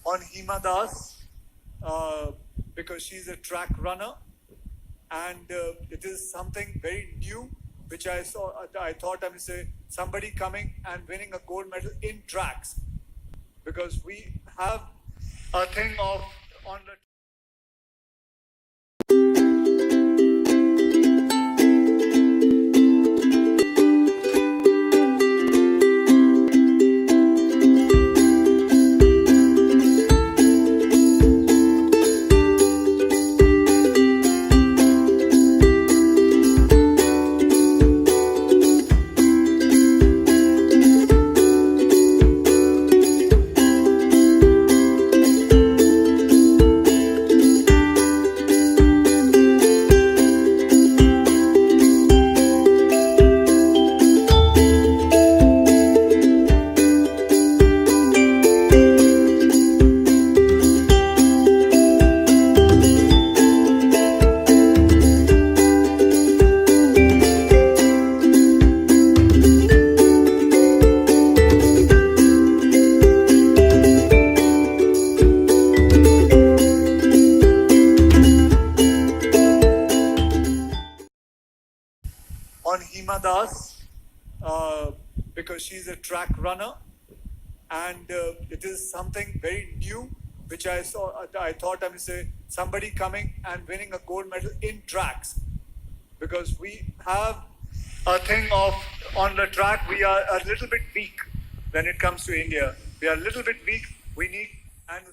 on Hima because she's a track runner, and it is something very new which I saw. I thought I would say somebody coming and winning a gold medal in tracks, because we have a thing of on the on Hima because she's a track runner, and it is something very new which I saw. I thought I would say somebody coming and winning a gold medal in tracks, because we have a thing of on the track we are a little bit weak when it comes to India. We are a little bit weak. We need and